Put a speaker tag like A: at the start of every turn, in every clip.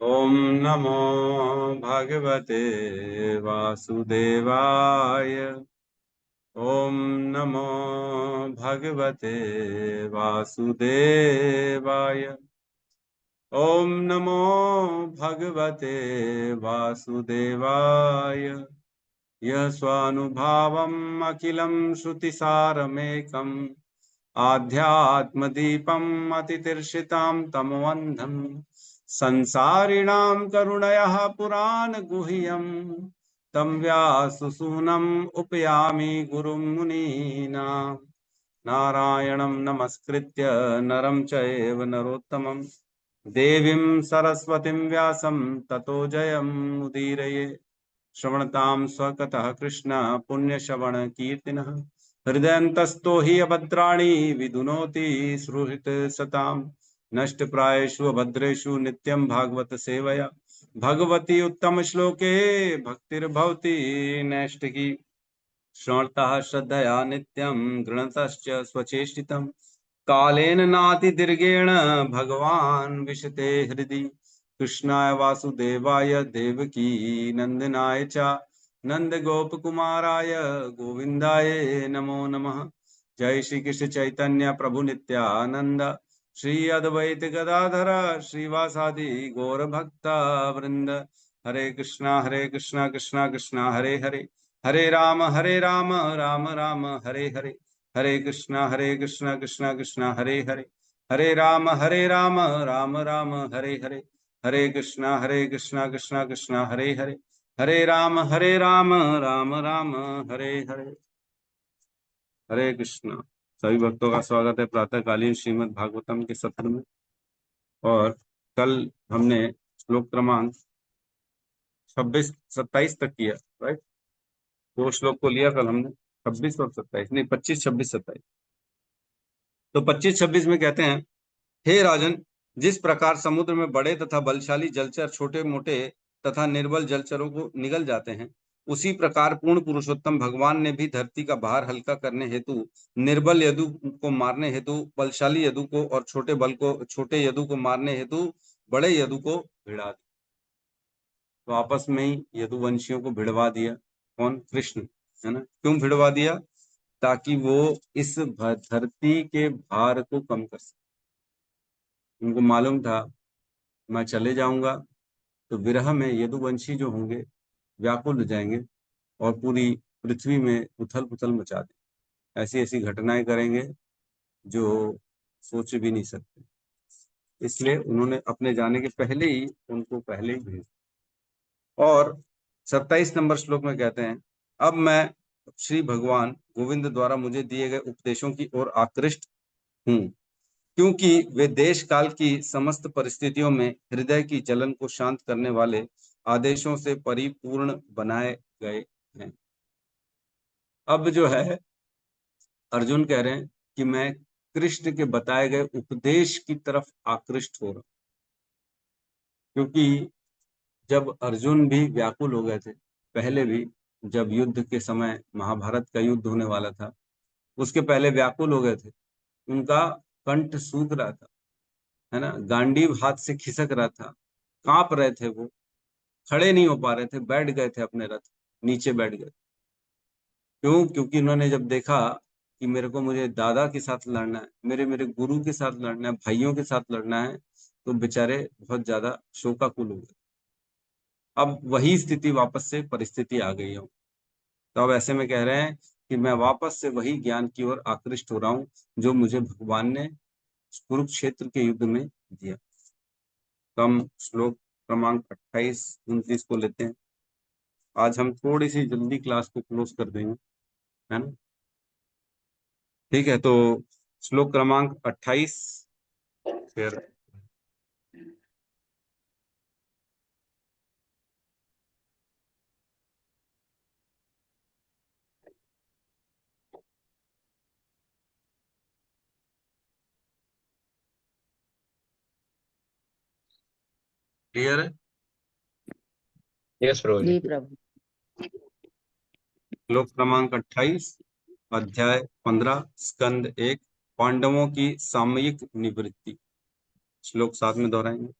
A: ओम नमो भगवते वासुदेवाय। ओम नमो भगवते वासुदेवाय। ओम नमो भगवते वासुदेवाय। यः स्वानुभावम् अखिलं श्रुतिसारमेकम् आध्यात्मदीपम् अतितीर्षितां तमोऽन्धम् संसारिणां करुणयः पुराणगुह्यम् तं व्याससूनम् उपयामि गुरुं मुनीनां। नारायणं नमस्कृत्य नरं चैव नरोत्तमं देवीं सरस्वतीं व्यासं ततो जयमुदीरये। श्रवणतां स्वकतः कृष्ण पुण्यश्रवण कीर्तिनः हृदयन्तस्तो हि अभद्राणि विदुनोति सुहृत् सताम् नष्टप्रायेषु अभद्रेषु नित्यं भागवत सेवया भगवती उत्तम श्लोके भक्तिर्भवति नैष्ठिकी। श्रवणतः श्रद्धया नित्यं गृणतश्च स्वचेष्टितं कालेन नातिदीर्घेण भगवान् विशते हृदि। कृष्णाय वासुदेवाय देवकी नंदनाय च नंद गोपकुमाराय गोविंदाय नमो नमः। जय श्री कृष्ण चैतन्य प्रभु नित्यानंद श्री अद्वैत गदाधर श्रीवासादि गौर भक्ता वृंद। हरे कृष्णा कृष्णा कृष्णा हरे हरे, हरे राम राम राम हरे हरे, हरे कृष्णा कृष्णा कृष्णा हरे हरे, हरे राम राम हरे हरे, हरे कृष्णा कृष्णा कृष्णा हरे हरे, हरे राम राम हरे हरे। हरे कृष्णा। सभी भक्तों का स्वागत है प्रातःकालीन श्रीमद् भागवतम के सत्र में। और कल हमने श्लोक क्रमांक 26-27 तक किया, राइट। दो श्लोक को लिया कल हमने, 26 और 27, नहीं 25, 26, 27। तो 25, 26 में कहते हैं, हे राजन, जिस प्रकार समुद्र में बड़े तथा बलशाली जलचर छोटे मोटे तथा निर्बल जलचरों को निगल जाते हैं, उसी प्रकार पूर्ण पुरुषोत्तम भगवान ने भी धरती का भार हल्का करने हेतु निर्बल यदु को मारने हेतु बलशाली यदु को और छोटे यदु को मारने हेतु बड़े यदु को भिड़ा दिया। तो आपस में ही यदुवंशियों को भिड़वा दिया। कौन? कृष्ण, है ना। क्यों भिड़वा दिया? ताकि वो इस धरती के भार को कम कर सके। उनको मालूम था मैं चले जाऊंगा तो विरह में यदुवंशी जो होंगे व्याकुल हो जाएंगे और पूरी पृथ्वी में उथल पुथल मचा दें। ऐसी ऐसी घटनाएं करेंगे जो सोच भी नहीं सकते। इसलिए उन्होंने अपने जाने के पहले ही उनको पहले ही भेज। और 27 नंबर श्लोक में कहते हैं, अब मैं श्री भगवान गोविंद द्वारा मुझे दिए गए उपदेशों की ओर आकृष्ट हूँ, क्योंकि वे देश काल की समस्त परिस्थितियों में हृदय की जलन को शांत करने वाले आदेशों से परिपूर्ण बनाए गए हैं। अब जो है अर्जुन कह रहे हैं कि मैं कृष्ण के बताए गए उपदेश की तरफ आकृष्ट हो रहा हूं, क्योंकि जब अर्जुन भी व्याकुल हो गए थे पहले भी, जब युद्ध के समय महाभारत का युद्ध होने वाला था उसके पहले व्याकुल हो गए थे। उनका कंठ सूख रहा था, है ना, गांडीव हाथ से खिसक रहा था, कांप रहे थे, वो खड़े नहीं हो पा रहे थे, बैठ गए थे अपने रथ, नीचे बैठ गए। क्यों? क्योंकि उन्होंने जब देखा कि मेरे को मुझे दादा के साथ लड़ना है, मेरे मेरे गुरु के साथ लड़ना है, भाइयों के साथ लड़ना है, तो बेचारे बहुत ज्यादा शोकाकुल हो गए। अब वही स्थिति वापस से परिस्थिति आ गई है। तो अब ऐसे में कह रहे हैं कि मैं वापस से वही ज्ञान की ओर आकृष्ट हो रहा हूँ जो मुझे भगवान ने कुरुक्षेत्र के युद्ध में दिया। तो हम श्लोक क्रमांक 28-29 को लेते हैं। आज हम थोड़ी सी जल्दी क्लास को क्लोज कर देंगे, है ना। ठीक है, तो श्लोक क्रमांक 28 फिर क्लियर है।
B: यस प्रभु जी।
C: जी प्रभु।
A: श्लोक क्रमांक 28, अध्याय 15, स्कंद 1, पांडवों की सामयिक निवृत्ति। श्लोक 7 में दोहराएंगे।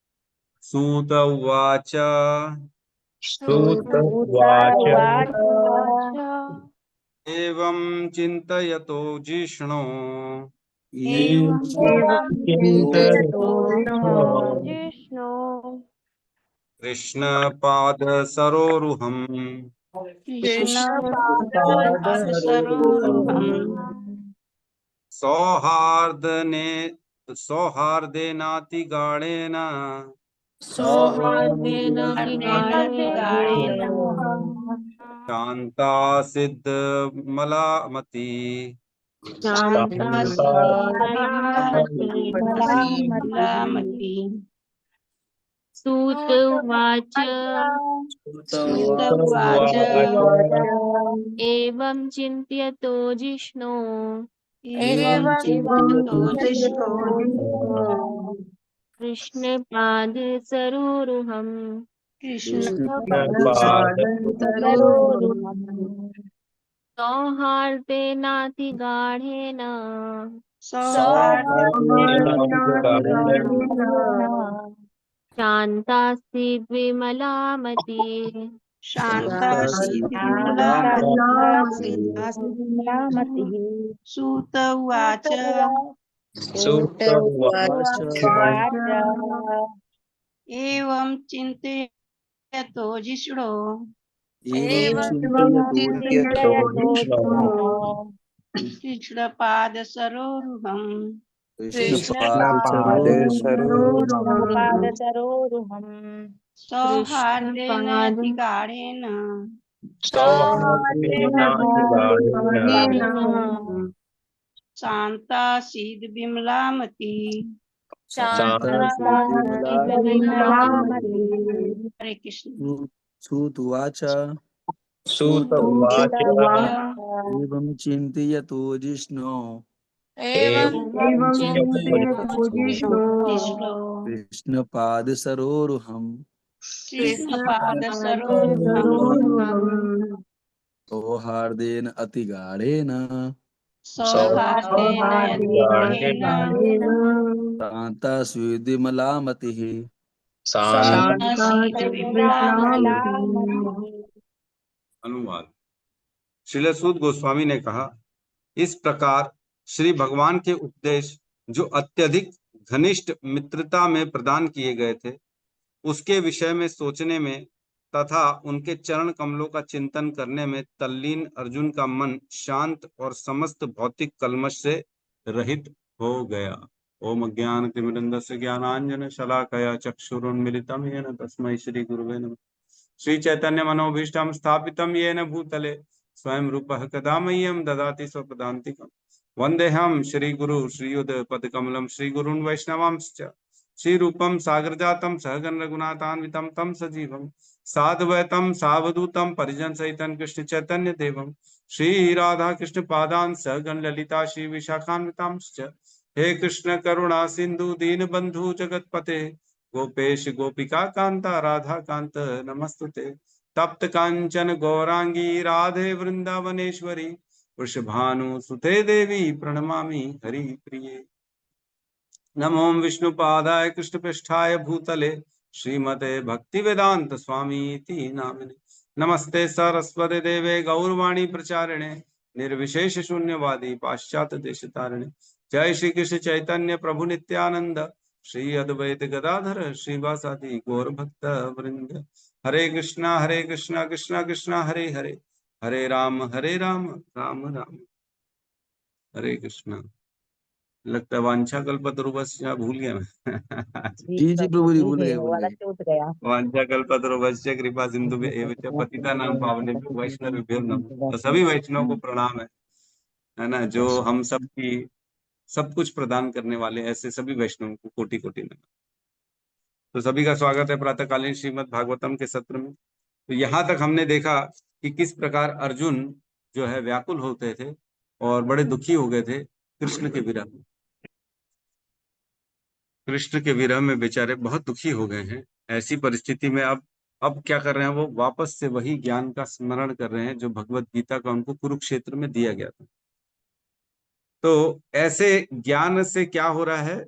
A: सूत उवाच
B: सूत उवाच
A: एवं चिन्तयतो जिष्णो
B: एवं चिन्तयतो
C: जिष्णु
A: कृष्णपादसरोरुहम् सौहार्दने सौहार्देनातिगाढेन शान्ता सिद्धमलामती
C: सूत उवाच एवं चिन्त्यतो जिष्णु कृष्णपाद सरोरुहम् सौहार्देनातिगाढेन शान्तास्ति द्विमलामती
D: सूत उवाच
B: सूत उवाच
D: एवं चिन्तयतो जिष्णो कृष्णपादसरोरुहम् सौहार्देनातिगाढेन शान्ता विमलामती। हरे कृष्ण।
E: सूत उवाच
B: सूत उवाच
E: एवं चिन्तयतो जिष्णो कृष्णपादसरोरुहम् सौहार्देन अतिगाढेन शान्ता स्विद्विमलामतिः।
A: अनुवाद। श्रील सूत गोस्वामी ने कहा, इस प्रकार श्री भगवान के उपदेश जो अत्यधिक घनिष्ठ मित्रता में प्रदान किए गए थे, उसके विषय में सोचने में तथा उनके चरण कमलों का चिंतन करने में तल्लीन अर्जुन का मन शांत और समस्त भौतिक कल्मश से रहित हो गया। ओम अज्ञानतिमिरन्धस्य ज्ञानांजन शलाकया चक्षुरुन्मीलितं येन तस्मै श्री गुरुवे नमः। श्री चैतन्य मनोभीष्टं स्थापितं येन भूतले स्वयं रूपः कदा मह्यं ददाति स्वपदान्तिकम्। वन्देऽहं श्रीगुरु श्रीयुतपदकमलं श्रीगुरून् वैष्णवांश्च श्रीरूपं सागरजातं सहगण रघुनाथान्वितं तं सजीवं साद्वैतं सावधूतं परिजन सहितं कृष्ण चैतन्य देवं श्री राधा कृष्ण पादान् सहगण ललिता श्री विशाखान्वितांश्च। हे कृष्ण करुणा सिंधु दीनबंधु जगतपते गोपेश गोपिका कांता राधा कांत नमस्तुते। तप्त कांचन गौरांगी राधे वृंदावनेश्वरी वृषभानुसुते देवी प्रणमामि हरि प्रिये। नमो विष्णुपादाय कृष्णपृष्ठाय भूतले श्रीमते भक्तिवेदांत स्वामी नामिने। नमस्ते सरस्वती देवे गौरवाणी प्रचारिणे निर्विशेष शून्यवादी पाश्चात्य देशतारिणे। जय श्री कृष्ण चैतन्य प्रभु नित्यानंद श्री अद्वैत गदाधर श्रीवासादि गौर भक्त वृंद। हरे कृष्णा कृष्णा कृष्णा हरे हरे, हरे राम राम राम हरे कृष्णा। लगता है वांछा कल्पतरुभ्यश्च भूल गया मैं।
E: जी प्रभु जी भूल गए।
A: वांछा कल्पतरुभ्यश्च कृपा सिंधुभ्य एव च पतितानां पावनेभ्यो वैष्णवेभ्यो नमः। तो सभी वैष्णव को प्रणाम है ना, जो हम सब की सब कुछ प्रदान करने वाले ऐसे सभी वैष्णव को कोटि कोटि नमः। तो सभी का स्वागत है प्रातःकालीन श्रीमद् भागवतम के सत्र में। तो यहाँ तक हमने देखा कि किस प्रकार अर्जुन जो है व्याकुल होते थे और बड़े दुखी हो गए थे कृष्ण के विरह में। कृष्ण के विरह में बेचारे बहुत दुखी हो गए हैं। ऐसी परिस्थिति में अब क्या कर रहे हैं, वो वापस से वही ज्ञान का स्मरण कर रहे हैं जो भगवत गीता का उनको कुरुक्षेत्र में दिया गया था। तो ऐसे ज्ञान से क्या हो रहा है,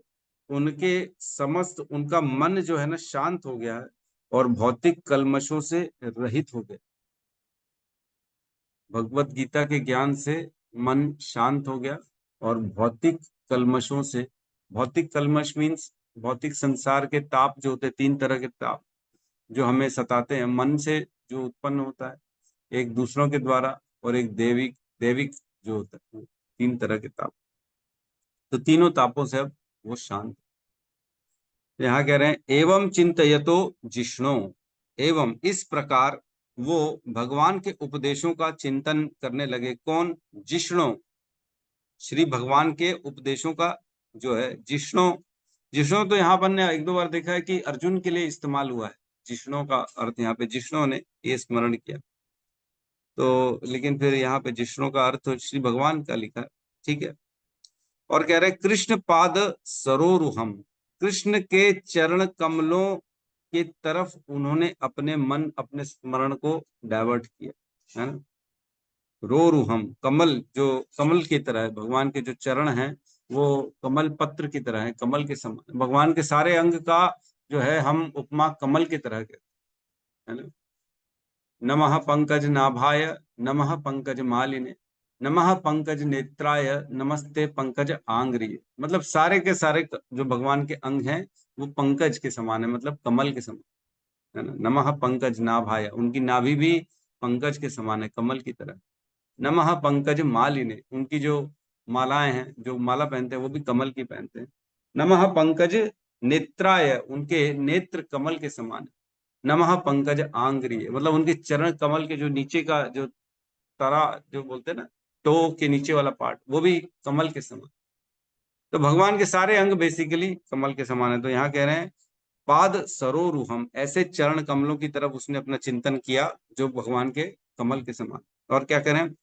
A: उनके समस्त उनका मन जो है ना शांत हो गया है और भौतिक कल्मशों से रहित हो गए। भगवत गीता के ज्ञान से मन शांत हो गया और भौतिक कल्मशों से, भौतिक कल्मश मीन्स भौतिक संसार के ताप जो होते हैं, 3 तरह के ताप जो हमें सताते हैं, मन से जो उत्पन्न होता है, एक दूसरों के द्वारा, और एक दैविक दैविक जो होता है, 3 तरह के ताप। तो तीनों तापों से अब वो शांत। यहाँ कह रहे हैं एवं चिंतयतो जिष्णो, एवं इस प्रकार वो भगवान के उपदेशों का चिंतन करने लगे। कौन? जिष्णो, श्री भगवान के उपदेशों का जो है जिष्णो। जिष्णो तो यहाँ पर ने 1-2 बार देखा है कि अर्जुन के लिए इस्तेमाल हुआ है। जिष्णो का अर्थ यहाँ पे जिष्णो ने ये स्मरण किया, तो लेकिन फिर यहाँ पे जिष्णो का अर्थ श्री भगवान का लिखा है, ठीक है। और कह रहे कृष्ण पाद सरोरुहम, कृष्ण के चरण कमलों की तरफ उन्होंने अपने मन, अपने स्मरण को डाइवर्ट किया, है ना। रोरुहम, कमल जो कमल की तरह है, भगवान के जो चरण हैं वो कमल पत्र की तरह है, कमल के समान। भगवान के सारे अंग का जो है हम उपमा कमल की तरह के, है ना। नमः पंकज नाभाय, नमः पंकज मालिने, नमः पंकज नेत्राय, नमस्ते पंकज आंग्रिय। मतलब सारे के सारे जो भगवान के अंग हैं वो पंकज के समान है, मतलब कमल के समान, है ना। नमः पंकज नाभाय, उनकी नाभि भी पंकज के समान है, कमल की तरह। नमः पंकज मालिने, उनकी जो मालाएं हैं, जो माला पहनते हैं वो भी कमल की पहनते हैं। नमः पंकज नेत्राय, उनके नेत्र कमल के समान है। नमः पंकज आंग्रिय, मतलब उनके चरण कमल के जो नीचे का जो तरा जो बोलते हैं ना, टो के नीचे वाला पार्ट, वो भी कमल के समान। तो भगवान के सारे अंग बेसिकली कमल के समान है। तो यहाँ कह रहे हैं पाद सरोरुहम, ऐसे चरण कमलों की तरफ उसने अपना चिंतन किया जो भगवान के कमल के समान। और क्या कह रहे हैं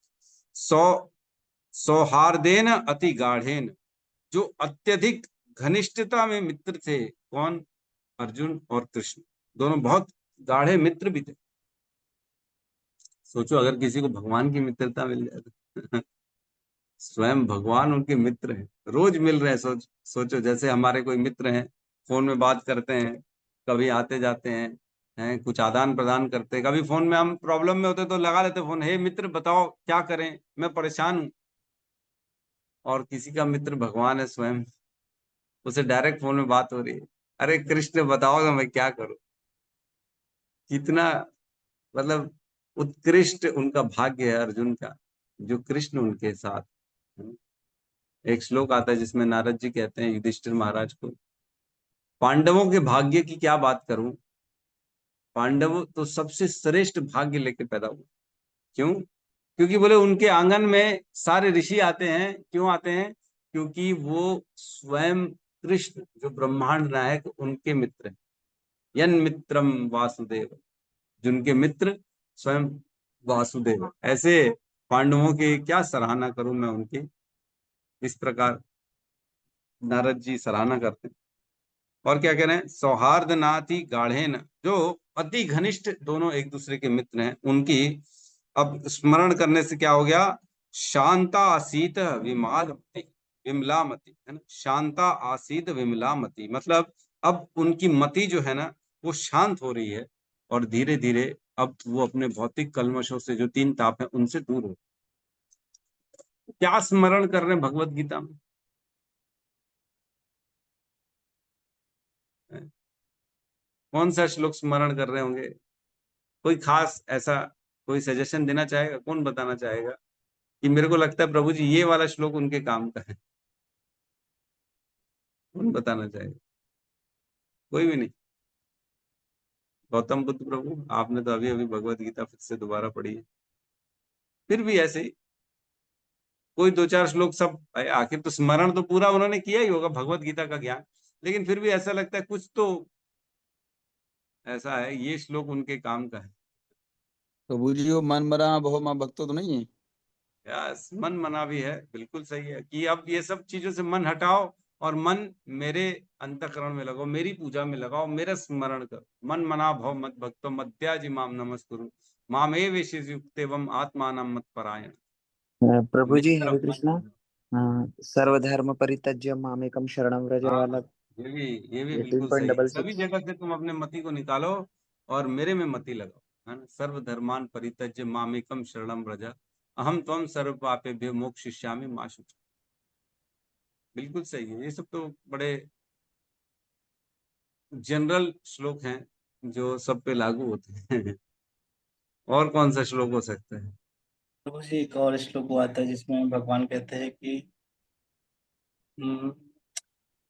A: सौहार्देन अति गाढ़ेन, जो अत्यधिक घनिष्ठता में मित्र थे। कौन? अर्जुन और कृष्ण, दोनों बहुत गाढ़े मित्र भी थे। सोचो अगर किसी को भगवान की मित्रता मिल जाए तो स्वयं भगवान उनके मित्र हैं, रोज मिल रहे हैं। सोचो जैसे हमारे कोई मित्र हैं, फोन में बात करते हैं, कभी आते जाते हैं, कुछ आदान प्रदान करते हैं। कभी फोन में हम प्रॉब्लम में होते तो लगा लेते फोन, हे मित्र बताओ क्या करें, मैं परेशान हूं। और किसी का मित्र भगवान है स्वयं, उसे डायरेक्ट फोन में बात हो रही है, अरे कृष्ण बताओ तो मैं क्या करूं। कितना मतलब उत्कृष्ट उनका भाग्य है अर्जुन का, जो कृष्ण उनके साथ। एक श्लोक आता है जिसमें नारद जी कहते हैं युधिष्ठिर महाराज को, पांडवों के भाग्य की क्या बात करूं, पांडव तो सबसे श्रेष्ठ भाग्य लेके पैदा हुए। क्यों? क्योंकि बोले उनके आंगन में सारे ऋषि आते हैं। क्यों आते हैं? क्योंकि वो स्वयं कृष्ण जो ब्रह्मांड नायक उनके मित्र हैं। यन मित्रम वासुदेव, जिनके मित्र स्वयं वासुदेव। ऐसे पांडवों की क्या सराहना करूं मैं उनकी, इस प्रकार नारद जी सराहना करते हैं। और क्या कह रहे हैं सौहार्द नाति गाढ़ेन, जो अति घनिष्ठ दोनों एक दूसरे के मित्र हैं, उनकी अब स्मरण करने से क्या हो गया, शांता आसीत विमालमति, विमलामति, है ना। शांता आसीत विमलामति, मतलब अब उनकी मति जो है ना वो शांत हो रही है और धीरे धीरे अब वो अपने भौतिक कल्मशों से, जो 3 ताप है, उनसे दूर हो। क्या स्मरण कर रहे हैं भगवत गीता में? कौन सा श्लोक स्मरण कर रहे होंगे? कोई खास ऐसा कोई सजेशन देना चाहेगा? कौन बताना चाहेगा कि मेरे को लगता है प्रभु जी ये वाला श्लोक उनके काम का है? कौन बताना चाहेगा? कोई भी नहीं। गौतम बुद्ध प्रभु, आपने तो अभी अभी भगवत गीता फिर से दोबारा पढ़ी है, फिर भी ऐसे ही कोई 2-4 श्लोक, सब आखिर तो स्मरण तो पूरा उन्होंने किया ही होगा भगवत गीता का ज्ञान, लेकिन फिर भी ऐसा लगता है कुछ तो ऐसा है ये श्लोक उनके काम का है।
E: प्रभु जी वो मन मरा बहु मां भक्तो तो नहीं है?
A: यस, मन मना भी है, बिल्कुल सही है कि अब ये सब चीजों से मन हटाओ और मन मेरे अंतःकरण में लगाओ, मेरी पूजा में लगाओ, मेरा स्मरण करो। मन मना भव मत भक्तो मद्याजी माम नमस्कुरु मामे वेशिस युक्तेवम आत्मानं मत परायण।
B: प्रभु जी
A: मेरी
B: हरे
A: तरफ
B: कृष्णा।
A: मन।
B: सर्वधर्म परित्यज्य मामेकम शरणं व्रज वाला।
A: ये भी बिल्कुल सही है। सभी जगह से तुम अपने मति को निकालो और मेरे में मति लगाओ, है ना। सर्वधर्मान परित्यज्य मामेकम शरणम व्रज अहम त्वं सर्व पापेभ्यो मोक्षयिष्यामि मा शुचः। बिल्कुल सही है। ये सब तो बड़े जनरल श्लोक हैं जो सब पे लागू होते हैं। और कौन सा श्लोक हो सकता है?
B: प्रभु जी एक और श्लोक हुआ था जिसमें भगवान कहते हैं कि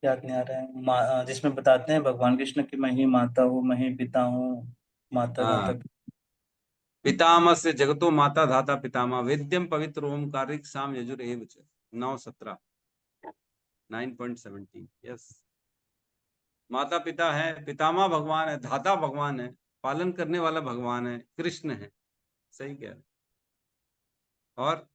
B: याद नहीं आ रहा है, जिसमें बताते हैं भगवान कृष्ण की मैं ही माता हूँ, मैं ही पिता हूँ, माता
A: हाँ,
B: धाता।
A: पितामह से जगतो माता धाता पितामह वेद्यम पवित्र ओमकार साम यजुर एव च 9:17 9.17। यस, माता पिता है, पितामह भगवान है, धाता भगवान है, पालन करने वाला भगवान है, कृष्ण है। सही कह रहे। और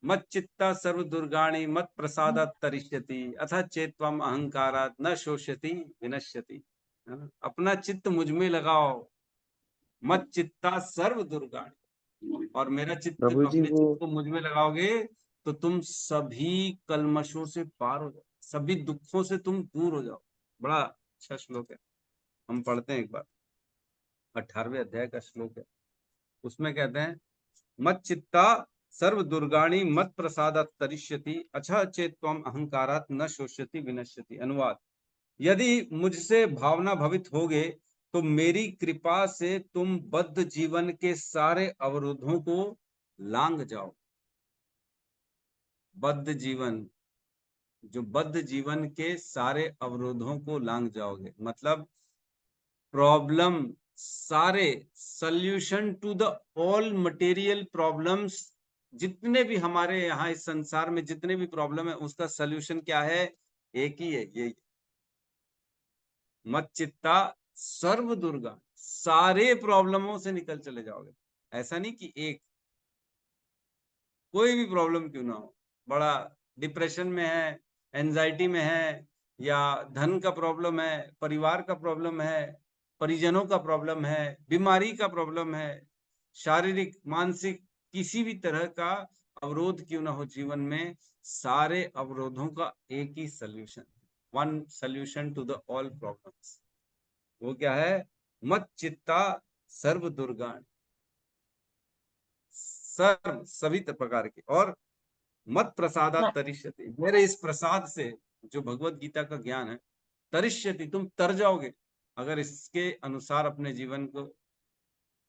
A: मत चित्ता सर्व दुर्गाणी मत प्रसादात तरिष्यति अथ चेत्वम अहंकारात न शोष्यति विनश्यति। है ना? अपना चित्त मुझ में लगाओ, मत चित्ता सर्व दुर्गाणी, और मेरा चित्त,
B: प्रभु जी
A: अपने
B: वो
A: चित्त को मुझ में लगाओगे तो तुम सभी कलमशों से पार हो जाओ, सभी दुखों से तुम दूर हो जाओ। बड़ा अच्छा श्लोक है, हम पढ़ते हैं एक बार। 18वें अध्याय का श्लोक है, उसमें कहते हैं मत चित्ता सर्व दुर्गाणी मत प्रसादात तरिष्यति अच्छा चेत्वम अहंकारात न शोष्यति विनश्यति। अनुवाद: यदि मुझसे भावना भवित होगे तो मेरी कृपा से तुम बद्ध जीवन के सारे अवरोधों को लांग जाओ। बद्ध जीवन, जो बद्ध जीवन के सारे अवरोधों को लांग जाओगे, मतलब प्रॉब्लम, सारे solution to the all material problems, जितने भी हमारे यहाँ इस संसार में जितने भी प्रॉब्लम है उसका सॉल्यूशन क्या है? एक ही है, ये मत चित्ता सर्व दुर्गा, सारे प्रॉब्लमों से निकल चले जाओगे। ऐसा नहीं कि एक, कोई भी प्रॉब्लम क्यों ना हो, बड़ा डिप्रेशन में है, एंजाइटी में है, या धन का प्रॉब्लम है, परिवार का प्रॉब्लम है, परिजनों का प्रॉब्लम है, बीमारी का प्रॉब्लम है, शारीरिक मानसिक किसी भी तरह का अवरोध क्यों ना हो जीवन में, सारे अवरोधों का एक ही solution, one solution to the all problems. वो क्या है? मत चित्ता सर्व दुर्गाण, सर्व सभी प्रकार के, और मत प्रसादात तरिष्यति, मेरे इस प्रसाद से, जो भगवत गीता का ज्ञान है, तरिष्यति, तुम तर जाओगे अगर इसके अनुसार अपने जीवन को।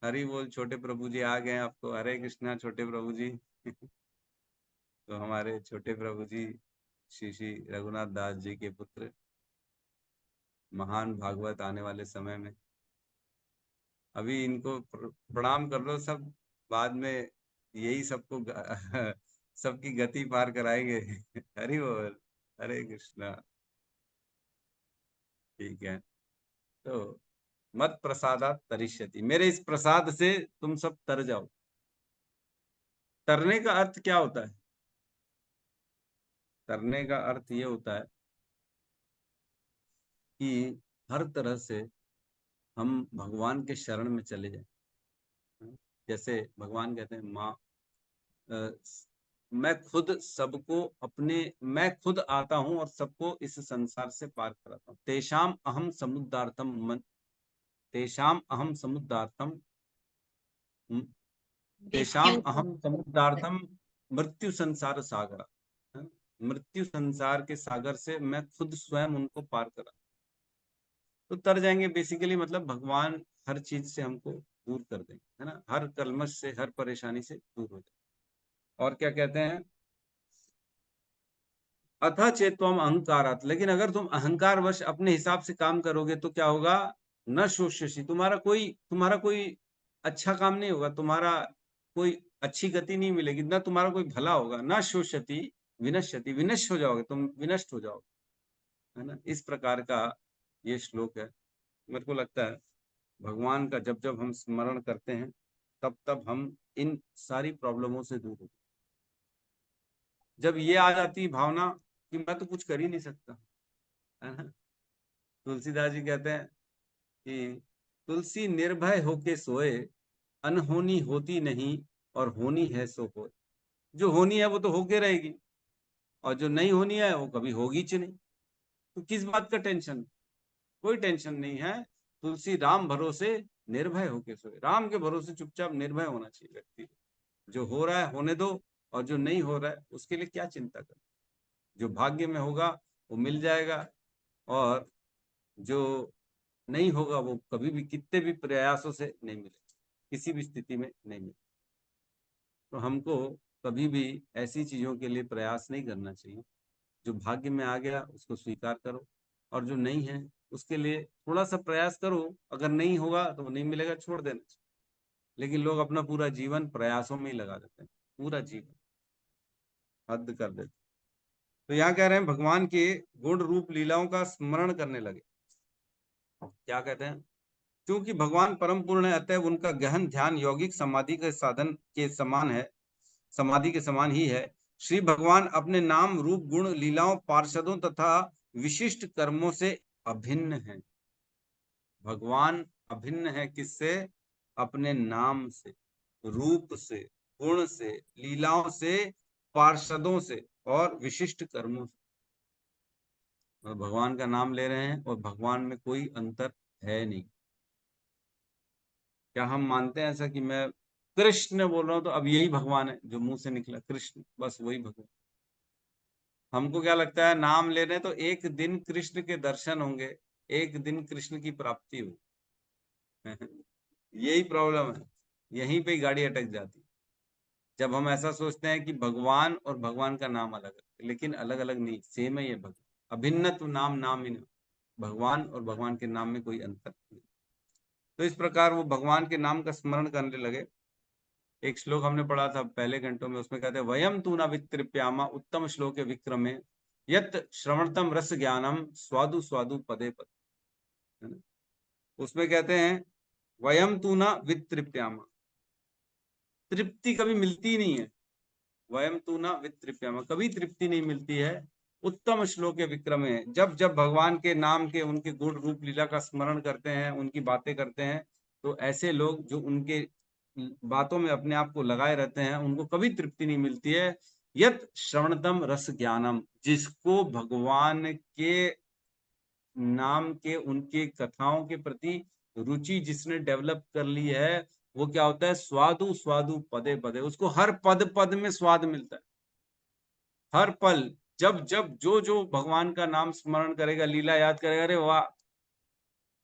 A: हरि बोल, छोटे प्रभु जी आ गए आपको। हरे कृष्णा छोटे प्रभु जी। तो हमारे छोटे प्रभु जी श्री श्री रघुनाथ दास जी के पुत्र, महान भागवत आने वाले समय में। अभी इनको प्रणाम कर लो सब, बाद में यही सबको सबकी गति पार कराएंगे। हरि बोल, हरे कृष्णा। ठीक है, तो मत प्रसादात तरिष्यति, मेरे इस प्रसाद से तुम सब तर जाओ। तरने का अर्थ क्या होता है? तरने का अर्थ ये होता है कि हर तरह से हम भगवान के शरण में चले जाएं। जैसे भगवान कहते हैं माँ, मैं खुद सबको अपने, मैं खुद आता हूं और सबको इस संसार से पार कराता हूं। तेषाम अहम समुद्धार्थम मन, तेषाम अहम समुद्धार्थम, तेषाम अहम समुद्धार्थम मृत्यु संसार सागर, मृत्यु संसार के सागर से मैं खुद स्वयं उनको पार करा, तो तर जाएंगे। बेसिकली मतलब भगवान हर चीज से हमको दूर कर देंगे, है ना, हर कलमश से, हर परेशानी से दूर हो जाए। और क्या कहते हैं? अथा चेत्वम अहंकारात, लेकिन अगर तुम अहंकार वश अपने हिसाब से काम करोगे तो क्या होगा? न शोष्यसि, तुम्हारा कोई अच्छा काम नहीं होगा, तुम्हारा कोई अच्छी गति नहीं मिलेगी, ना तुम्हारा कोई भला होगा। न शोष्यति विनश्यति, विनष्ट हो जाओगे तुम, विनष्ट हो जाओगे, है ना। इस प्रकार का ये श्लोक है। मेरे को लगता है भगवान का जब जब हम स्मरण करते हैं तब तब हम इन सारी प्रॉब्लमों से दूर होते। जब ये आ जाती है भावना कि मैं तो कुछ कर ही नहीं सकता, है ना। तुलसीदास जी कहते हैं कि तुलसी निर्भय होके सोए, अनहोनी होती नहीं और होनी है सो होए। जो होनी है वो तो होके रहेगी, और जो नहीं होनी है वो कभी होगी च नहीं। तो किस बात का टेंशन? कोई टेंशन नहीं है। तुलसी राम भरोसे निर्भय होके सोए। राम के भरोसे चुपचाप निर्भय होना चाहिए व्यक्ति को। जो हो रहा है होने दो, और जो नहीं हो रहा है उसके लिए क्या चिंता कर। जो भाग्य में होगा वो मिल जाएगा, और जो नहीं होगा वो कभी भी कितने भी प्रयासों से नहीं मिलेगा, किसी भी स्थिति में नहीं मिलेगा। तो हमको कभी भी ऐसी चीजों के लिए प्रयास नहीं करना चाहिए। जो भाग्य में आ गया उसको स्वीकार करो, और जो नहीं है उसके लिए थोड़ा सा प्रयास करो। अगर नहीं होगा तो नहीं मिलेगा, छोड़ देना चाहिए। लेकिन लोग अपना पूरा जीवन प्रयासों में ही लगा देते हैं, पूरा जीवन हद कर देते हैं। तो यहाँ कह रहे हैं भगवान के गुण रूप लीलाओं का स्मरण करने लगे। क्या कहते हैं? क्योंकि भगवान परम पूर्ण है, अतः उनका गहन ध्यान यौगिक समाधि के साधन के समान है, समाधि के समान ही है। श्री भगवान अपने नाम रूप गुण लीलाओं पार्षदों तथा विशिष्ट कर्मों से अभिन्न है। भगवान अभिन्न है किससे? अपने नाम से, रूप से, गुण से, लीलाओं से, पार्षदों से और विशिष्ट कर्मों से। भगवान का नाम ले रहे हैं और भगवान में कोई अंतर है नहीं। क्या हम मानते हैं ऐसा कि मैं कृष्ण बोल रहा हूं तो अब यही भगवान है जो मुंह से निकला, कृष्ण, बस वही भगवान? हमको क्या लगता है, नाम ले रहे हैं तो एक दिन कृष्ण के दर्शन होंगे, एक दिन कृष्ण की प्राप्ति हो। यही प्रॉब्लम है, यहीं पे गाड़ी अटक जाती है। जब हम ऐसा सोचते हैं कि भगवान और भगवान का नाम अलग है, लेकिन अलग अलग नहीं, सेम है ये भगवान। अभिन्नत्व नाम नाम ही नहीं, भगवान और भगवान के नाम में कोई अंतर नहीं। तो इस प्रकार वो भगवान के नाम का स्मरण करने लगे। एक श्लोक हमने पढ़ा था पहले घंटों में, उसमें कहते हैं वयम तू न वितृप्यामा उत्तम श्लोक विक्रमे यत श्रवणतम रस ज्ञानम स्वादु स्वादु पदे पद, है ना? उसमें कहते हैं वयम तू न वितृप्यामा, तृप्ति कभी मिलती नहीं है। वयम तू न वितृप्यामा, कभी तृप्ति नहीं मिलती है। उत्तम श्लोक विक्रमे, जब जब भगवान के नाम के, उनके गुण रूप लीला का स्मरण करते हैं, उनकी बातें करते हैं, तो ऐसे लोग जो उनके बातों में अपने आप को लगाए रहते हैं, उनको कभी तृप्ति नहीं मिलती है। यत श्रवणतम रस ज्ञानम, जिसको भगवान के नाम के, उनके कथाओं के प्रति रुचि जिसने डेवलप कर ली है, वो क्या होता है, स्वादु स्वादु पदे पदे, उसको हर पद पद में स्वाद मिलता है। हर पल जब जब जो जो भगवान का नाम स्मरण करेगा, लीला याद करेगा, अरे वाह,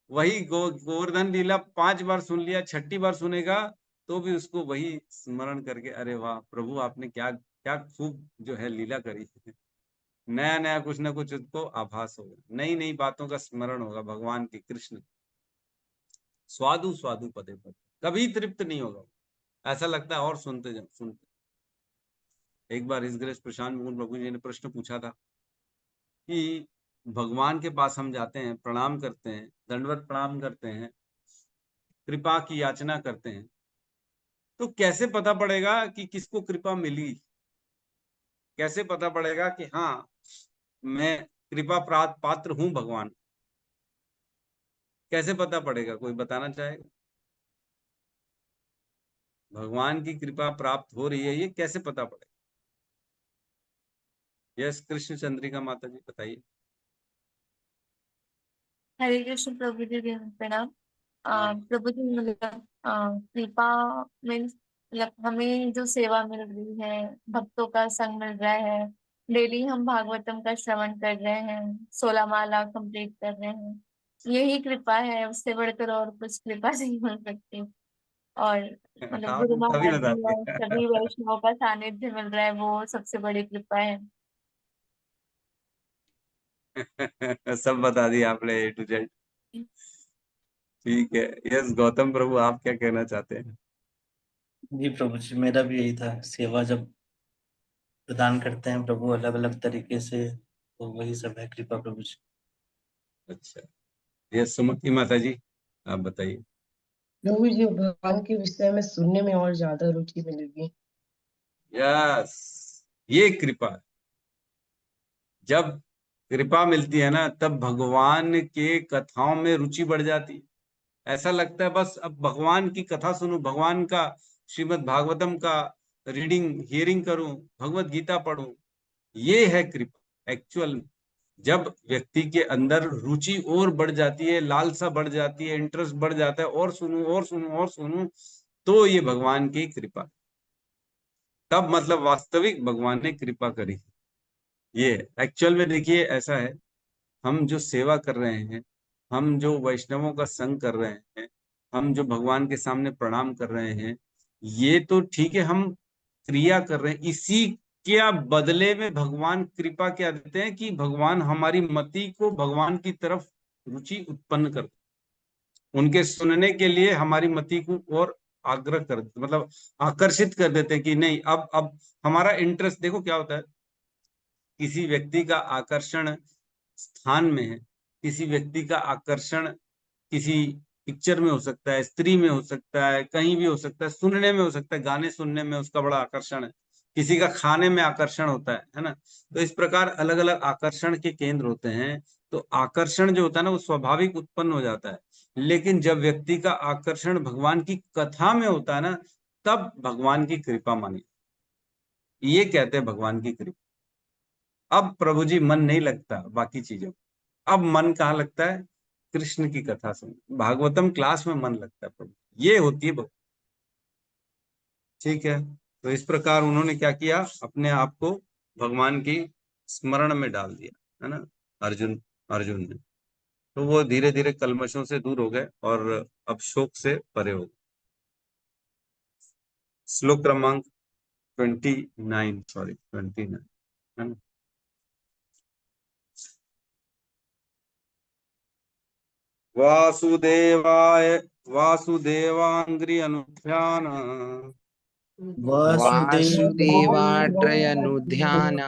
A: वही गोवर्धन लीला 5 बार सुन लिया, 6ठी बार सुनेगा तो भी उसको वही स्मरण करके, अरे वाह प्रभु, आपने क्या क्या खूब जो है लीला करी। नया नया कुछ ना कुछ उसको आभास होगा, नई नई बातों का स्मरण होगा भगवान की, कृष्ण। स्वादु स्वादु पदे पदे, कभी तृप्त नहीं होगा, ऐसा लगता है और सुनते जाओ सुनते। एक बार इस ग्रेस प्रशांत मुकुंद प्रभु जी ने प्रश्न पूछा था कि भगवान के पास हम जाते हैं, प्रणाम करते हैं, दंडवत प्रणाम करते हैं, कृपा की याचना करते हैं, तो कैसे पता पड़ेगा कि किसको कृपा मिली? कैसे पता पड़ेगा कि हाँ मैं कृपा पात्र हूं भगवान? कैसे पता पड़ेगा? कोई बताना चाहेगा? भगवान की कृपा प्राप्त हो रही है, ये कैसे पता पड़ेगा? यस कृष्ण चंद्रिका माता जी बताइए।
F: हरे कृष्ण प्रभु जी, प्रणाम। प्रभु जी, मतलब कृपा मीन्स मतलब हमें जो सेवा मिल रही है, भक्तों का संग मिल रहा है, डेली हम भागवतम का श्रवण कर रहे हैं, 16 माला कंप्लीट कर रहे हैं, यही कृपा है। उससे बढ़कर और कुछ कृपा नहीं हो सकती। और मतलब गुरु
A: आपने तभी
F: महाराज
A: बता
F: जी और
A: दिया।
F: सभी वैष्णवों का सानिध्य मिल रहा है, वो सबसे बड़ी कृपा है।
A: सब बता दिया आपने A to Z। ठीक है, यस गौतम प्रभु, आप क्या कहना चाहते हैं?
B: जी प्रभु जी, मेरा भी यही था। सेवा जब प्रदान करते हैं प्रभु अलग अलग तरीके से, तो वही सब है कृपा प्रभु जी।
A: अच्छा, यस सुमति माता जी, आप बताइए।
G: प्रभु जी, भगवान के विषय में सुनने में और ज्यादा रुचि मिलेगी।
A: यस, ये कृपा है। जब कृपा मिलती है ना, तब भगवान के कथाओं में रुचि बढ़ जाती है। ऐसा लगता है बस अब भगवान की कथा सुनूं, भगवान का श्रीमद् भागवतम का रीडिंग हियरिंग करूं, भगवत गीता पढूं। ये है कृपा एक्चुअल। जब व्यक्ति के अंदर रुचि और बढ़ जाती है, लालसा बढ़ जाती है, इंटरेस्ट बढ़ जाता है, और सुनूं और सुनूं और सुनूं, तो ये भगवान की कृपा, तब मतलब वास्तविक भगवान ने कृपा करी। ये एक्चुअल में देखिए ऐसा है, हम जो सेवा कर रहे हैं, हम जो वैष्णवों का संग कर रहे हैं, हम जो भगवान के सामने प्रणाम कर रहे हैं, ये तो ठीक है, हम क्रिया कर रहे हैं, इसी के बदले में भगवान कृपा क्या देते हैं कि भगवान हमारी मति को भगवान की तरफ रुचि उत्पन्न करते हैं। उनके सुनने के लिए हमारी मति को और आग्रह कर, मतलब आकर्षित कर देते हैं कि नहीं, अब हमारा इंटरेस्ट, देखो क्या होता है, किसी व्यक्ति का आकर्षण स्थान में है, किसी व्यक्ति का आकर्षण किसी पिक्चर में हो सकता है, स्त्री में हो सकता है, कहीं भी हो सकता है, सुनने में हो सकता है, गाने सुनने में उसका बड़ा आकर्षण है, किसी का खाने में आकर्षण होता है ना। तो इस प्रकार अलग अलग आकर्षण के केंद्र होते हैं। तो आकर्षण जो होता है ना, वो स्वाभाविक उत्पन्न हो जाता है, लेकिन जब व्यक्ति का आकर्षण भगवान की कथा में होता है ना, तब भगवान की कृपा मानी, ये कहते हैं भगवान की कृपा। अब प्रभु जी मन नहीं लगता बाकी चीजों, अब मन कहाँ लगता है, कृष्ण की कथा सुन, भागवतम क्लास में मन लगता है प्रभु, ये होती है भक्ति। ठीक है, तो इस प्रकार उन्होंने क्या किया, अपने आप को भगवान की स्मरण में डाल दिया, है ना, अर्जुन अर्जुन ने। तो वो धीरे धीरे कल्मशों से दूर हो गए और अब शोक से परे हो गए। श्लोक क्रमांक 29, सॉरी 29, है ना। वासुदेवाय वासुदेवांग्रि अनुध्यान
E: वासुदेवाड्रयनुध्यान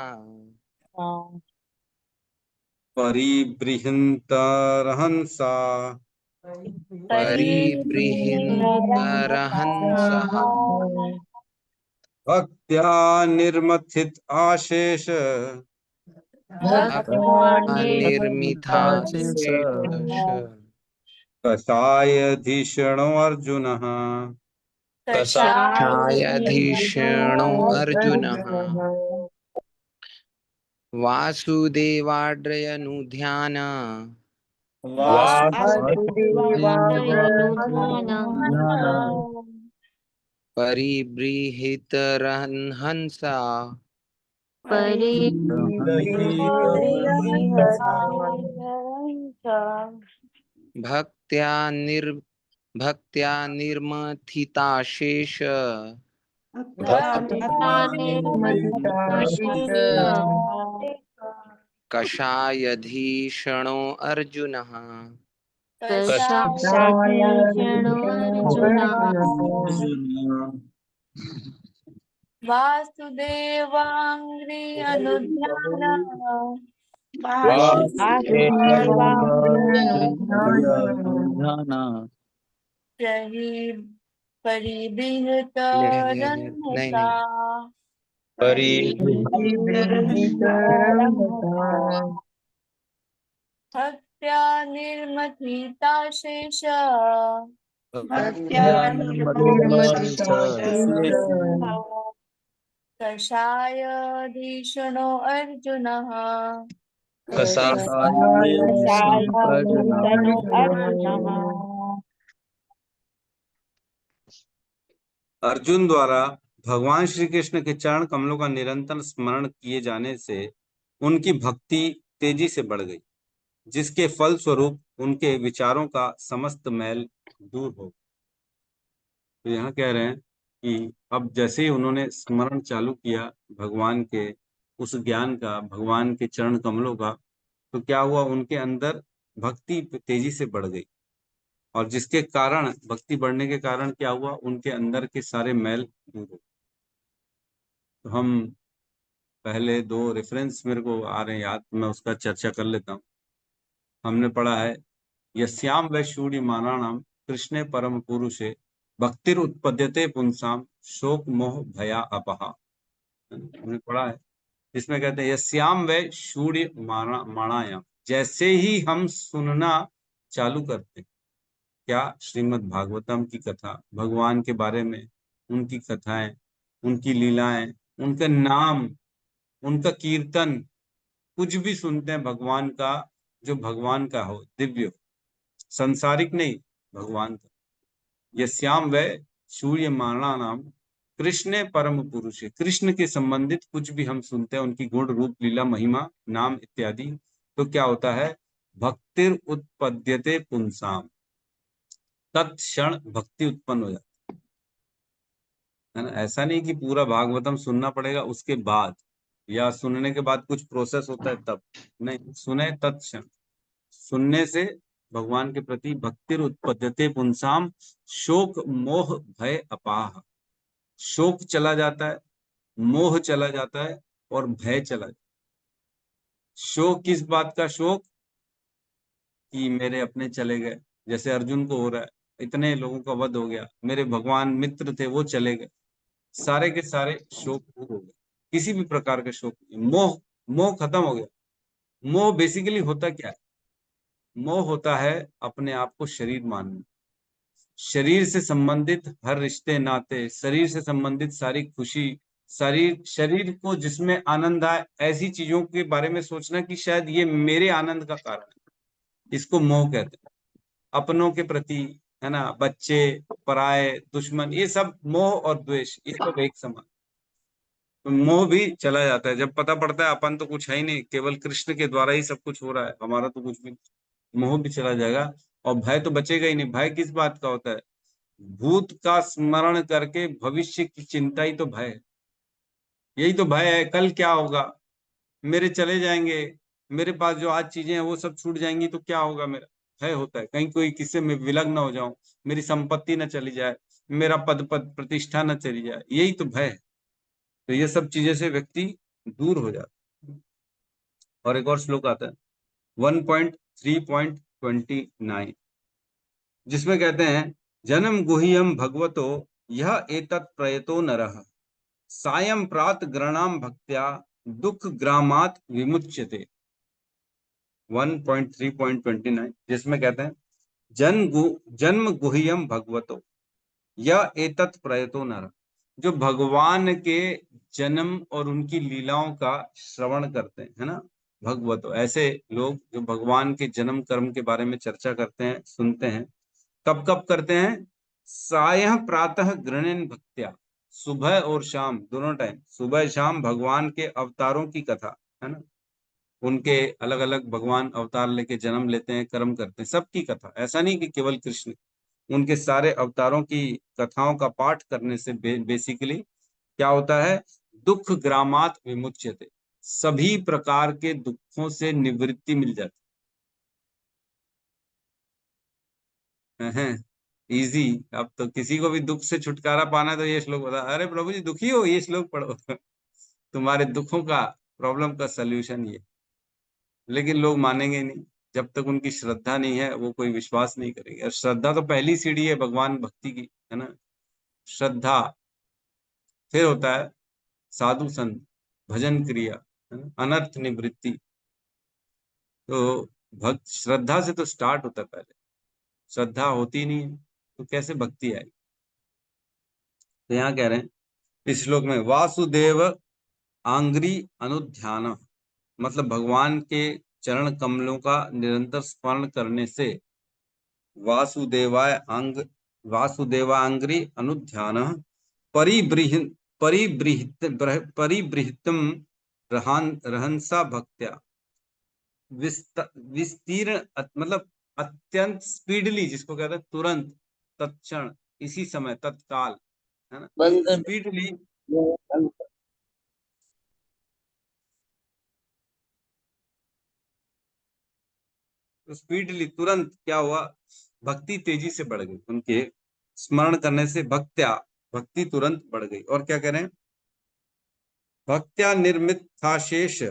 A: परिबृहन्तरहंसा
E: परिबृहन्तरहंसः
A: भक्त्या निर्मथित आशेष
E: भक्त्या निर्मिताशेष
A: कषायधीषणो अर्जुनः
E: कषायाधीशेणो अर्जुनः वासुदेवाड्रयनुध्यान परिबृहन्तरहंसा भक्त्या निर्मथिताशेष कषायधीषणो अर्जुनः
F: वासुदेवांग्रि अनुध्यान परिबृहतरन्सा भक्त्या निर्मथिताशेष
D: भक्त्या
F: कषायाधीशनो अर्जुनः
A: अर्जुन द्वारा भगवान श्री कृष्ण के चरण कमलों का निरंतर स्मरण किए जाने से उनकी भक्ति तेजी से बढ़ गई, जिसके फल स्वरूप उनके विचारों का समस्त मैल दूर हो। तो यहाँ कह रहे हैं कि अब जैसे ही उन्होंने स्मरण चालू किया भगवान के उस ज्ञान का, भगवान के चरण कमलों का, तो क्या हुआ, उनके अंदर भक्ति तेजी से बढ़ गई, और जिसके कारण, भक्ति बढ़ने के कारण क्या हुआ, उनके अंदर के सारे मैल दूर हो। तो हम पहले 2 रेफरेंस मेरे को आ रहे हैं याद, मैं उसका चर्चा कर लेता हूँ। हमने पढ़ा है, यस्याम वैशूर्य मानानाम कृष्णे परम पुरुषे भक्तिर उत्पद्यते पुंसाम शोक मोह भया अपहा। हमने पढ़ा है, इसमें कहते हैं यस्याम वै शूर्य माणायाम, जैसे ही हम सुनना चालू करते हैं क्या, श्रीमद् भागवतम की कथा, भगवान के बारे में, उनकी कथाएं, उनकी लीलाएं, उनका नाम, उनका कीर्तन, कुछ भी सुनते हैं भगवान का, जो भगवान का हो, दिव्य, संसारिक नहीं, भगवान का। यस्याम वै सूर्यमाणा नाम कृष्ण परम पुरुष, कृष्ण के संबंधित कुछ भी हम सुनते हैं, उनकी गुण रूप लीला महिमा नाम इत्यादि, तो क्या होता है, भक्तिर उत्पद्यते पुंसाम, तत्क्षण भक्ति उत्पन्न हो जाती है ना। ऐसा नहीं कि पूरा भागवतम सुनना पड़ेगा उसके बाद, या सुनने के बाद कुछ प्रोसेस होता है तब, नहीं, सुने तत्क्षण, सुनने से भगवान के प्रति भक्तिर उत्पद्यते पुंसाम, शोक मोह भय अपाह, शोक चला जाता है, मोह चला जाता है, और भय चला जाता है। शोक किस बात का शोक, कि मेरे अपने चले गए, जैसे अर्जुन को हो रहा है, इतने लोगों का वध हो गया, मेरे भगवान मित्र थे वो चले गए, सारे के सारे शोक दूर हो गए, किसी भी प्रकार के शोक नहीं। मोह, मोह खत्म हो गया। मोह बेसिकली होता क्या है, मोह होता है अपने आप को शरीर मानना, शरीर से संबंधित हर रिश्ते नाते, शरीर से संबंधित सारी खुशी, शरीर को जिसमें आनंद आए, ऐसी चीजों के बारे में सोचना कि शायद ये मेरे आनंद का कारण है, इसको मोह कहते हैं। अपनों के प्रति, है ना, बच्चे, पराये, दुश्मन, ये सब मोह और द्वेष, ये सब एक समान। तो मोह भी चला जाता है जब पता पड़ता है अपन तो कुछ है ही नहीं, केवल कृष्ण के द्वारा ही सब कुछ हो रहा है, हमारा तो कुछ भी नहीं। मोह भी चला जाएगा, और भय तो बचेगा ही नहीं। भय किस बात का होता है, भूत का स्मरण करके भविष्य की चिंता ही तो भय है। यही तो भय है, कल क्या होगा, मेरे चले जाएंगे, मेरे पास जो आज चीजें हैं वो सब छूट जाएंगी तो क्या होगा, मेरा भय होता है। कहीं कोई किससे मैं विलग्न हो जाऊं, मेरी संपत्ति न चली जाए, मेरा पद प्रतिष्ठा न चली जाए, यही तो भय है। तो ये सब चीजें से व्यक्ति दूर हो जाता है। और एक और श्लोक आता है 1.3.29, जिसमें कहते हैं, जन्म गुह्यम भगवतो यह एतत् प्रयतो नरः सायं प्रात ग्रणाम भक्त्या दुख ग्रामात विमुच्यते। 1.3.29, जिसमें कहते हैं, जन्म गुह्यम भगवतो यह एतत् प्रयतो नरः, जो भगवान के जन्म और उनकी लीलाओं का श्रवण करते हैं, है ना, भगवतो, ऐसे लोग जो भगवान के जन्म कर्म के बारे में चर्चा करते हैं, सुनते हैं, कब कब करते हैं, सायं प्रातः गृणन भक्त्या, सुबह और शाम दोनों टाइम, सुबह शाम भगवान के अवतारों की कथा, है ना, उनके अलग अलग भगवान अवतार लेके जन्म लेते हैं, कर्म करते हैं, सबकी कथा, ऐसा नहीं कि केवल कृष्ण, उनके सारे अवतारों की कथाओं का पाठ करने से बेसिकली क्या होता है, दुख ग्रामात विमुच्यते, सभी प्रकार के दुखों से निवृत्ति मिल जाती है। इजी, अब तो किसी को भी दुख से छुटकारा पाना है तो ये श्लोक बता, अरे प्रभु जी दुखी हो, ये श्लोक पढ़ो तुम्हारे दुखों का, प्रॉब्लम का सल्यूशन ये। लेकिन लोग मानेंगे नहीं, जब तक उनकी श्रद्धा नहीं है वो कोई विश्वास नहीं करेंगे। और श्रद्धा तो पहली सीढ़ी है भगवान भक्ति की, है ना, श्रद्धा, फिर होता है साधु संत, भजन क्रिया, है ना, अनर्थ निवृत्ति। तो भक्त श्रद्धा से तो स्टार्ट होता है, पहले श्रद्धा होती नहीं है तो कैसे भक्ति आएगी। तो यहाँ कह रहे हैं इस श्लोक में, वासुदेव आंग्री अनुध्यान, मतलब भगवान के चरण कमलों का निरंतर स्मरण करने से, वासुदेवांग्री अनुध्यान परिबृहितम रहंसा भक्त्या विस्तीर्ण, मतलब अत्यंत स्पीडली, जिसको कहते हैं तुरंत, तत्क्षण, इसी समय, तत्काल, है ना, स्पीडली। तो स्पीडली, तुरंत क्या हुआ, भक्ति तेजी से बढ़ गई, उनके स्मरण करने से भक्त्या, भक्ति तुरंत बढ़ गई। और क्या कह रहे हैं, भक्त्या निर्मित था शेष,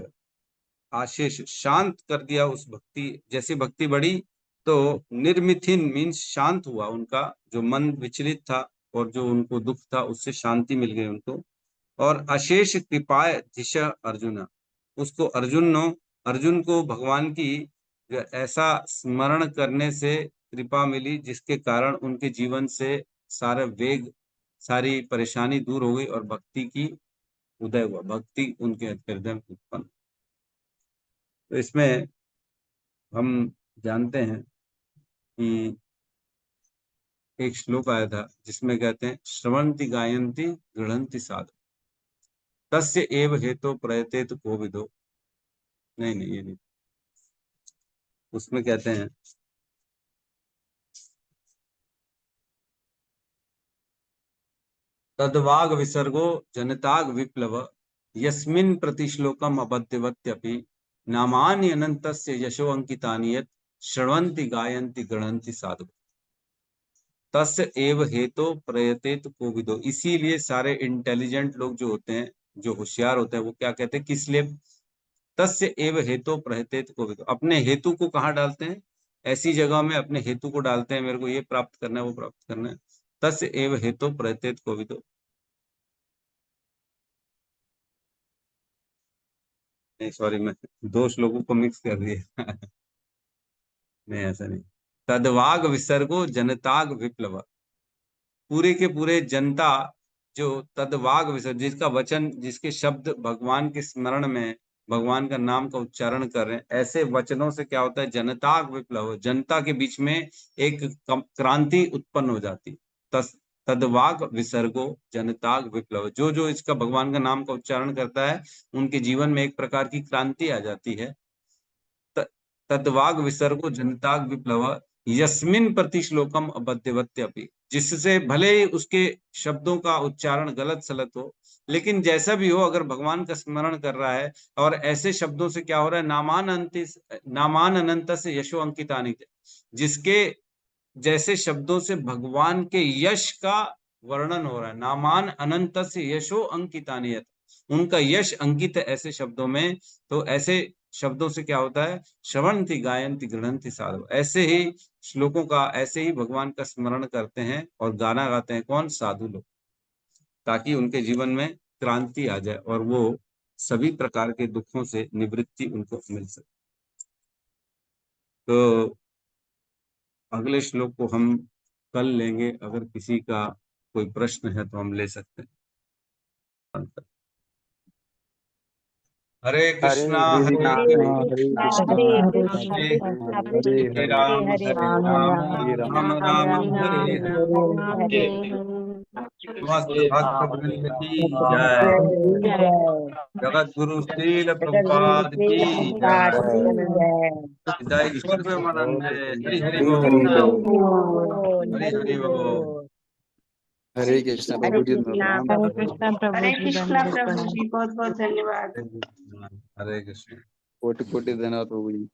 A: आशेष शांत कर दिया उस भक्ति, जैसी भक्ति बढ़ी तो निर्मिथिन मीन्स शांत हुआ उनका जो मन विचलित था, और जो उनको दुख था उससे शांति मिल गई उनको। और अशेष कृपाय दिशा अर्जुना, उसको अर्जुन को भगवान की ऐसा स्मरण करने से कृपा मिली, जिसके कारण उनके जीवन से सारा वेग, सारी परेशानी दूर हो गई, और भक्ति की उदय हुआ, भक्ति उनके हृदय में उत्पन्न। तो इसमें हम जानते हैं कि एक श्लोक आया था जिसमें कहते हैं श्रवंति गायंती गृह्णन्ति साधु तस्य एव हेतो प्रयतेत कोविदो। नहीं नहीं, ये नहीं, उसमें कहते हैं तद्वाग विसर्गो जनताग विप्लव यस्मिन् प्रतिश्लोकम अबध्यवत्यपि नामानि अनन्तस्य यशो अंकितानि यत् श्रवन्ति गायन्ति गृह्णन्ति साधु तस्य एव हेतो प्रयतेत कोविदो। इसीलिए सारे इंटेलिजेंट लोग जो होते हैं, जो होशियार होते हैं, वो क्या कहते हैं, किस लिए तस्य एव हेतो प्रयतेत कोविदो, अपने हेतु को कहाँ डालते हैं, ऐसी जगह में अपने हेतु को डालते हैं, मेरे को ये प्राप्त करना है, वो प्राप्त करना है। तस्य एव हेतो प्रयतेत कोविदो। नहीं सॉरी, मैं दो श्लोकों को मिक्स कर दिया। नहीं ऐसा नहीं। तद्वाग विसर्गो जनताग विप्लव, पूरे के पूरे जनता जो तद्वाग विसर्ग, जिसका वचन, जिसके शब्द भगवान के स्मरण में भगवान का नाम का उच्चारण कर रहे हैं, ऐसे वचनों से क्या होता है, जनताग विप्लव, जनता के बीच में एक क्रांति उत्पन्न हो जाती। तद्वाग विसर्गो जनताग विप्लव, जो जो इसका भगवान का नाम का उच्चारण करता है उनके जीवन में एक प्रकार की क्रांति आ जाती है। तद्वाग विसर्गो जनताग विप्लव यस्मिन प्रति श्लोकम अबध्यवत्यपि, जिससे भले ही उसके शब्दों का उच्चारण गलत सलत हो, लेकिन जैसा भी हो, अगर भगवान का स्मरण कर रहा है और ऐसे शब्दों से क्या हो रहा है, नामान अनंत से यशो अंकितानि, जिसके जैसे शब्दों से भगवान के यश का वर्णन हो रहा है, नामान अनंत से यशो अंकितानि, उनका यश अंकित है ऐसे शब्दों में। तो ऐसे शब्दों से क्या होता है, श्रवंति गायंति गृह्णन्ति साधु, ऐसे ही श्लोकों का, ऐसे ही भगवान का स्मरण करते हैं और गाना गाते हैं कौन, साधु लोग, ताकि उनके जीवन में क्रांति आ जाए और वो सभी प्रकार के दुखों से निवृत्ति उनको मिल सके। तो अगले श्लोक को हम कल लेंगे, अगर किसी का कोई प्रश्न है तो हम ले सकते हैं। हरे कृष्णा
E: हरे
A: हरे
E: कृष्णा
A: कृष्णा
E: हरे
G: हरे
E: कृष्णा
A: हरे
G: कृष्ण
E: हरे
A: हरे
E: हरे
A: राम
G: राम
E: हरे राम
A: राम राम हरे
C: हरे
A: हरे।
C: राम हरे हरे
A: समस्त भक्त वृंद की जय।
G: जय जय
A: जगत गुरु श्रील
G: जगत गुरु
A: प्रभुपाद
G: श्री
A: की
G: प्रभुपाद
A: जय।
G: की जय।
A: जय ईश्वर प्रेमानंद। हरि हरि
E: हरि
A: बोल।
E: हरि
G: हरि
E: बोल।
G: बोल
A: हरि
G: हरि
A: हरि बोल।
G: बोल।
E: हरे कृष्णा
G: हरे
E: प्रभु जी,
G: कृष्णा
E: प्रणाम।
G: प्रभु जी।
D: हरे कृष्णा प्रभु जी, बहुत बहुत धन्यवाद।
A: हरे कृष्ण।
E: कोटि कोटि धन्यवाद प्रभु जी।